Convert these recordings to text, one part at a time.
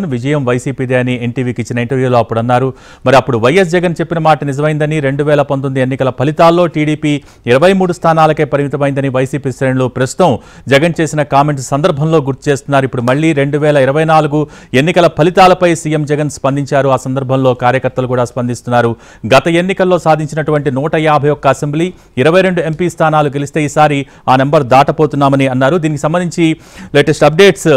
విజయం వైసీపీదే అని ఎన్టీవీకి ఇచ్చిన ఇంటర్వ్యూలో అప్పుడు అన్నారు. మరి అప్పుడు వైఎస్ జగన్ చెప్పిన మాట నిజమైందని 2019 ఎన్నికల ఫలితాల్లో టీడీపీ 23 స్థానాలకే పరిమితమైందని వైసీపీ శ్రేణులు ప్రస్తుతం జగన్ చేసిన కామెంట్స్ సందర్భంలో గుర్తు చేస్తున్నారు. ఇప్పుడు మళ్లీ 2024 ఎన్నికల ఫలితాలపై సీఎం జగన్ స్పందించారు. ఆ సందర్భంలో కార్యకర్తలు కూడా స్పందిస్తున్నారు. గత ఎన్నికల్లో సాధించినటువంటి 151 అసెంబ్లీ 22 ఎంపీ స్థానాలు గెలిస్తే ఈసారి ఆ నెంబర్ దాటపోతున్నామని అన్నారు. దీనికి సంబంధించి latest updates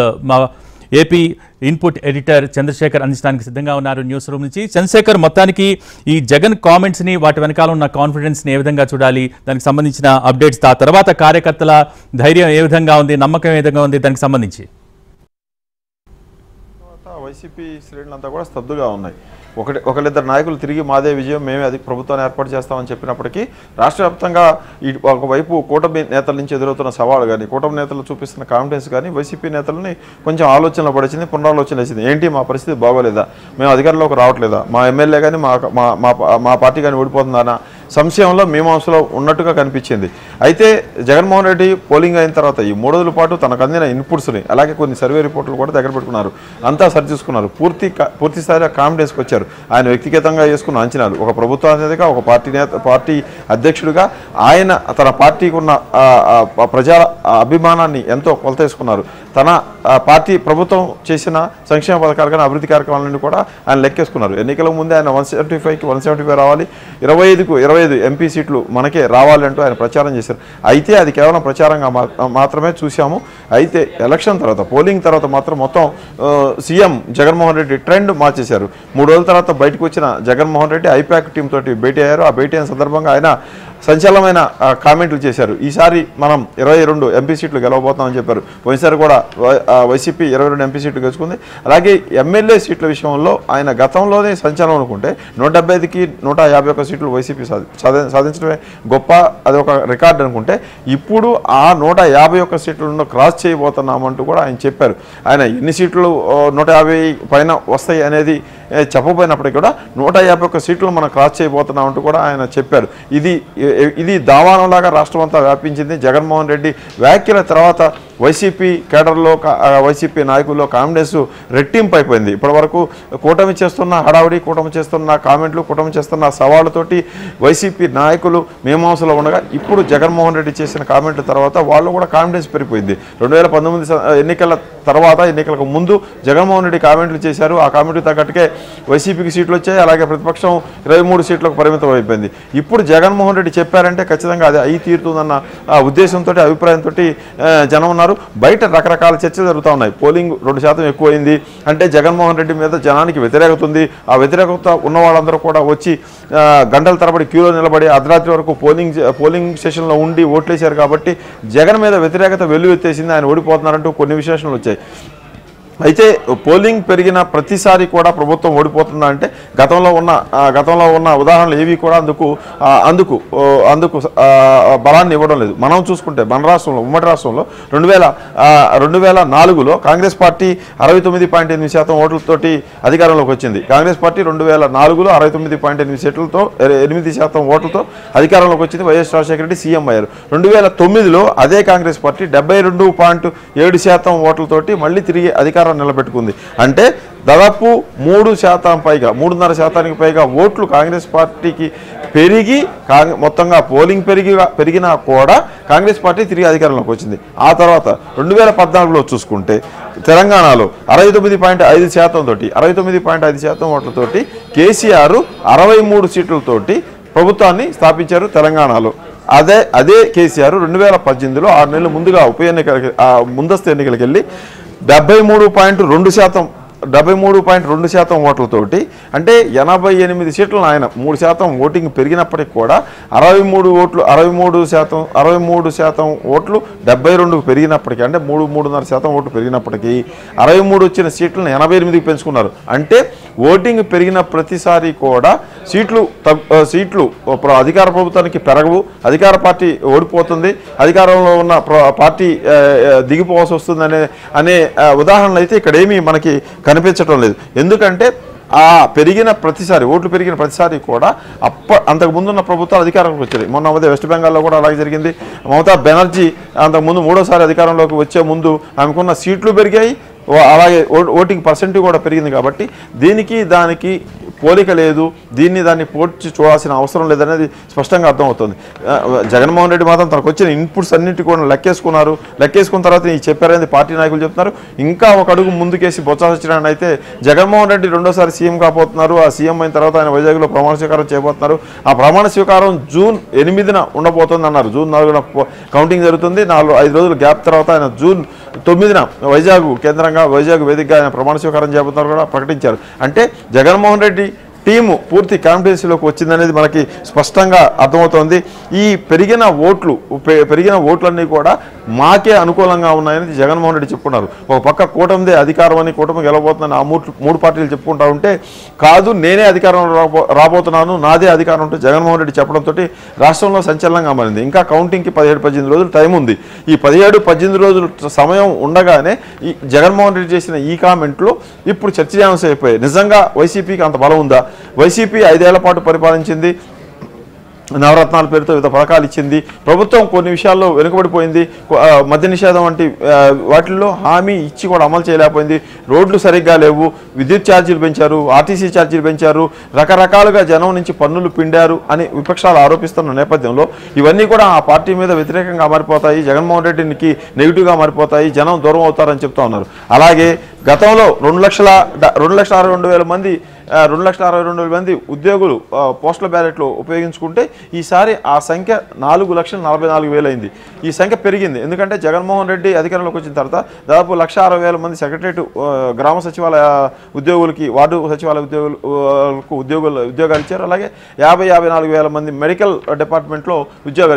AP input editor Chandrasekhar అందించడానికి సిద్ధంగా ఉన్నారు న్యూస్ రూమ్ నుంచి. చంద్రశేఖర్, మొత్తానికి ఈ జగన్ కామెంట్స్ని వాటి వెనకాల ఉన్న కాన్ఫిడెన్స్ని ఏ విధంగా చూడాలి, దానికి సంబంధించిన అప్డేట్స్, ఆ తర్వాత కార్యకర్తల ధైర్యం ఏ విధంగా ఉంది, నమ్మకం ఏ విధంగా ఉంది, దానికి సంబంధించి వైసీపీ శ్రేణులంతా కూడా స్తబ్దుగా ఉన్నాయి. ఒకరిద్దరు నాయకులు తిరిగి మాదే విజయం, మేమే అది ప్రభుత్వాన్ని ఏర్పాటు చేస్తామని చెప్పినప్పటికీ రాష్ట్ర వ్యాప్తంగా ఒకవైపు కూటమి నేతల నుంచి ఎదురవుతున్న సవాళ్ళు కానీ, కూటమి నేతలు చూపిస్తున్న కాన్ఫిడెన్స్ కానీ వైసీపీ నేతలని కొంచెం ఆలోచనలో పడిచింది, పునరాలోచన వేసింది. ఏంటి మా పరిస్థితి బాగోలేదా, మేము అధికారంలోకి రావట్లేదా, మా ఎమ్మెల్యే కానీ మా పార్టీ కానీ ఓడిపోతుందన్న సంశయంలో మీమాంసలో ఉన్నట్టుగా కనిపించింది. అయితే జగన్మోహన్ రెడ్డి పోలింగ్ అయిన తర్వాత ఈ 3 రోజుల పాటు తనకు అందిన ఇన్పుట్స్ని, అలాగే కొన్ని సర్వే రిపోర్టులు కూడా దగ్గర పెట్టుకున్నారు, అంతా సరిచూసుకున్నారు, పూర్తి స్థాయిలో కాన్ఫిడెన్స్కి వచ్చారు. ఆయన వ్యక్తిగతంగా చేసుకున్న అంచనాలు, ఒక ప్రభుత్వ అధినేతగా, ఒక పార్టీ అధ్యక్షుడిగా ఆయన తన పార్టీకి ఉన్న ప్రజల అభిమానాన్ని ఎంతో కొలతేసుకున్నారు. తన పార్టీ ప్రభుత్వం చేసిన సంక్షేమ పథకాలు కానీ అభివృద్ధి కార్యక్రమాలను కూడా ఆయన లెక్కేసుకున్నారు. ఎన్నికల ముందే ఆయన 175కి 175 రావాలి, 25కు 25 ఎంపీ సీట్లు మనకే రావాలంటూ ఆయన ప్రచారం చేశారు. అయితే అది కేవలం ప్రచారంగా మాత్రమే చూశాము. అయితే ఎలక్షన్ తర్వాత, పోలింగ్ తర్వాత మాత్రం మొత్తం సీఎం జగన్మోహన్ రెడ్డి ట్రెండ్ మార్చేశారు. 3 రోజుల తర్వాత బయటకు వచ్చిన జగన్మోహన్ రెడ్డి ఐపాక్ టీం తోటి భేటీ అయ్యారు. ఆ భేటీ అయిన సందర్భంగా ఆయన సంచలనమైన కామెంట్లు చేశారు. ఈసారి మనం 22 ఎంపీ సీట్లు గెలవబోతామని చెప్పారు. పోయినసారి కూడా వైసీపీ 22 ఎంపీ సీట్లు గెలుచుకుంది. అలాగే ఎమ్మెల్యే సీట్ల విషయంలో ఆయన గతంలోనే సంచలనం అనుకుంటే 175కి 151 సీట్లు వైసీపీ సాధించడమే గొప్ప, అది ఒక రికార్డు అనుకుంటే, ఇప్పుడు ఆ 151 సీట్లను క్రాస్ చేయబోతున్నామంటూ కూడా ఆయన చెప్పారు. ఆయన ఎన్ని సీట్లు 150 పైన వస్తాయి అనేది చెప్పబోయినప్పటికీ కూడా 151 సీట్లు మనం క్రాస్ చేయబోతున్నామంటూ కూడా ఆయన చెప్పారు. ఇది దావానంలాగా రాష్ట్రం అంతా వ్యాపించింది. జగన్మోహన్ రెడ్డి వ్యాఖ్యల తర్వాత వైసీపీ కేడర్లో, వైసీపీ నాయకుల్లో కాన్ఫిడెన్స్ రెట్టింపు అయిపోయింది. ఇప్పటివరకు కూటమి చేస్తున్న హడావుడి, కూటమి చేస్తున్న కామెంట్లు, కూటమి చేస్తున్న సవాళ్ళతోటి వైసీపీ నాయకులు మీమాంసలో ఉండగా ఇప్పుడు జగన్మోహన్ రెడ్డి చేసిన కామెంట్ల తర్వాత వాళ్ళు కూడా కాన్ఫిడెన్స్ పెరిగిపోయింది. 2019 ఎన్నికల తర్వాత, ఎన్నికలకు ముందు జగన్మోహన్ రెడ్డి కామెంట్లు చేశారు. ఆ కామెంట్లు తగ్గట్టుకే వైసీపీకి సీట్లు వచ్చాయి. అలాగే ప్రతిపక్షం 23 సీట్లకు పరిమితం అయిపోయింది. ఇప్పుడు జగన్మోహన్ రెడ్డి చెప్పారంటే ఖచ్చితంగా అది అయి తీరుతుందన్న ఉద్దేశంతో, అభిప్రాయంతో జనం ఉన్నారు. బయట రకరకాల చర్చలు జరుగుతూ ఉన్నాయి. పోలింగ్ 2% ఎక్కువైంది అంటే జగన్మోహన్ రెడ్డి మీద జనానికి వ్యతిరేకత ఉంది. ఆ వ్యతిరేకత ఉన్న వాళ్ళందరూ కూడా వచ్చి గంటల తరబడి క్యూలో నిలబడి అర్ధరాత్రి వరకు పోలింగ్ స్టేషన్లో ఉండి ఓట్లేశారు కాబట్టి జగన్ మీద వ్యతిరేకత వెల్లువెత్తేసింది, ఆయన ఓడిపోతున్నారంటూ కొన్ని విశ్లేషణలు వచ్చాయి. అయితే పోలింగ్ పెరిగిన ప్రతిసారి కూడా ప్రభుత్వం ఓడిపోతుందా అంటే గతంలో ఉన్న ఉదాహరణలు ఏవి కూడా అందుకు బలాన్ని ఇవ్వడం లేదు. మనం చూసుకుంటే మన రాష్ట్రంలో, ఉమ్మడి రాష్ట్రంలో 2004లో కాంగ్రెస్ పార్టీ 69.8% ఓట్లతోటి అధికారంలోకి వచ్చింది. కాంగ్రెస్ పార్టీ 2004లో 69.8 సీట్లతో 8% ఓట్లతో అధికారంలోకి వచ్చింది. వైఎస్ రాజశేఖర రెడ్డి సీఎం అయ్యారు. 2009లో అదే కాంగ్రెస్ పార్టీ 72.7% ఓట్లతోటి మళ్ళీ తిరిగి అధికారం నిలబెట్టుకుంది. అంటే దాదాపు 3% పైగా, 3.5% పైగా ఓట్లు కాంగ్రెస్ పార్టీకి పెరిగి, మొత్తంగా పోలింగ్ పెరిగినా కూడా కాంగ్రెస్ పార్టీ తిరిగి అధికారంలోకి వచ్చింది. ఆ తర్వాత 2014లో చూసుకుంటే తెలంగాణలో 69.5% తోటి, 69.5% ఓట్లతోటి కేసీఆర్ 63 సీట్లతోటి ప్రభుత్వాన్ని స్థాపించారు తెలంగాణలో. అదే కేసీఆర్ 2018లో 6 నెలల ముందుగా ముందస్తు ఎన్నికలకు వెళ్ళి 73.2% ఓట్లతోటి, అంటే 88 సీట్లను ఆయన 3% ఓటింగ్ పెరిగినప్పటికీ కూడా 63% ఓట్లు 72కు పెరిగినప్పటికీ, అంటే 3.5% ఓట్లు పెరిగినప్పటికీ 63 వచ్చిన సీట్లను 88కి పెంచుకున్నారు. అంటే ఓటింగ్ పెరిగిన ప్రతిసారి కూడా సీట్లు అధికార ప్రభుత్వానికి పెరగవు, అధికార పార్టీ ఓడిపోతుంది, అధికారంలో ఉన్న పార్టీ దిగిపోవాల్సి వస్తుంది అనే ఉదాహరణలు అయితే ఇక్కడ ఏమీ మనకి కనిపించడం లేదు. ఎందుకంటే ఆ పెరిగిన ప్రతిసారి ఓట్లు పెరిగిన ప్రతిసారి కూడా అంతకుముందున్న ప్రభుత్వాలు అధికారంలోకి వచ్చాయి. మొన్న వెస్ట్ బెంగాల్లో కూడా అలాగే జరిగింది. మమతా బెనర్జీ అంతకుముందు 3వ సారి అధికారంలోకి వచ్చే ముందు ఆమెకున్న సీట్లు పెరిగాయి, అలాగే ఓటింగ్ పర్సెంట్ కూడా పెరిగింది. కాబట్టి దీనికి దానికి పోలిక లేదు, దాన్ని పోల్చి చూడాల్సిన అవసరం లేదనేది స్పష్టంగా అర్థమవుతుంది. జగన్మోహన్ రెడ్డి మాత్రం తనకు వచ్చిన ఇన్పుట్స్ అన్నింటి కూడా లెక్కేసుకున్న తర్వాత ఈ చెప్పారనేది పార్టీ నాయకులు చెప్తున్నారు. ఇంకా ఒక అడుగు ముందుకేసి బొత్స సత్యనారాయణ అయితే జగన్మోహన్ రెడ్డి రెండోసారి సీఎం కాబోతున్నారు. ఆ సీఎం అయిన తర్వాత ఆయన వైజాగ్లో ప్రమాణ స్వీకారం చేయబోతున్నారు. ఆ ప్రమాణ స్వీకారం జూన్ 8న ఉండబోతుంది అన్నారు. జూన్ 4న కౌంటింగ్ జరుగుతుంది. 4-5 రోజుల గ్యాప్ తర్వాత ఆయన జూన్ 9న వైజాగ్ కేంద్రంగా వైజాగ్ వేదికగా ఆయన ప్రమాణ స్వీకారం చేయబోతున్నారు కూడా ప్రకటించారు. అంటే జగన్మోహన్ రెడ్డి టీము పూర్తి కాన్ఫిడెన్స్లోకి వచ్చిందనేది మనకి స్పష్టంగా అర్థమవుతోంది. ఈ పెరిగిన ఓట్లన్నీ కూడా మాకే అనుకూలంగా ఉన్నాయని జగన్మోహన్ రెడ్డి చెప్పుకున్నారు. ఒక పక్క కూటమిదే అధికారం అని, కూటమి గెలవబోతుందని ఆ మూడు పార్టీలు చెప్పుకుంటా ఉంటే, కాదు నేనే అధికారం రాబోతున్నాను, నాదే అధికారం ఉంటే జగన్మోహన్ రెడ్డి చెప్పడంతో రాష్ట్రంలో సంచలనంగా మారింది. ఇంకా కౌంటింగ్కి 17-18 రోజులు టైం ఉంది. ఈ 17-18 రోజులు సమయం ఉండగానే ఈ జగన్మోహన్ రెడ్డి చేసిన ఈ కామెంట్లు ఇప్పుడు చర్చనీయాంశం అయిపోయాయి. నిజంగా వైసీపీకి అంత బలం ఉందా? వైసీపీ 5 ఏళ్ల పాటు పరిపాలించింది, నవరత్నాల పేరుతో వివిధ పథకాలు ఇచ్చింది. ప్రభుత్వం కొన్ని విషయాల్లో వెనుకబడిపోయింది. మద్య నిషేధం వంటి వాటిల్లో హామీ ఇచ్చి కూడా అమలు చేయలేకపోయింది. రోడ్లు సరిగ్గా లేవు, విద్యుత్ ఛార్జీలు పెంచారు, ఆర్టీసీ ఛార్జీలు పెంచారు, రకరకాలుగా జనం నుంచి పన్నులు పిండారు అని విపక్షాలు ఆరోపిస్తున్న నేపథ్యంలో ఇవన్నీ కూడా ఆ పార్టీ మీద వ్యతిరేకంగా మారిపోతాయి, జగన్మోహన్ రెడ్డికి నెగిటివ్గా మారిపోతాయి, జనం దూరం అవుతారని చెప్తా ఉన్నారు. అలాగే గతంలో 2,62,000 మంది ఉద్యోగులు పోస్టల్ బ్యాలెట్లు ఉపయోగించుకుంటే ఈసారి ఆ సంఖ్య 4,44,000 అయింది. ఈ సంఖ్య పెరిగింది. ఎందుకంటే జగన్మోహన్ రెడ్డి అధికారంలోకి వచ్చిన తర్వాత దాదాపు 1,60,000 మంది సెక్రటరేట్ గ్రామ సచివాలయ ఉద్యోగులకి, వార్డు సచివాలయ ఉద్యోగాలు ఇచ్చారు. అలాగే 54,000 మంది మెడికల్ డిపార్ట్మెంట్లో ఉద్యోగాలు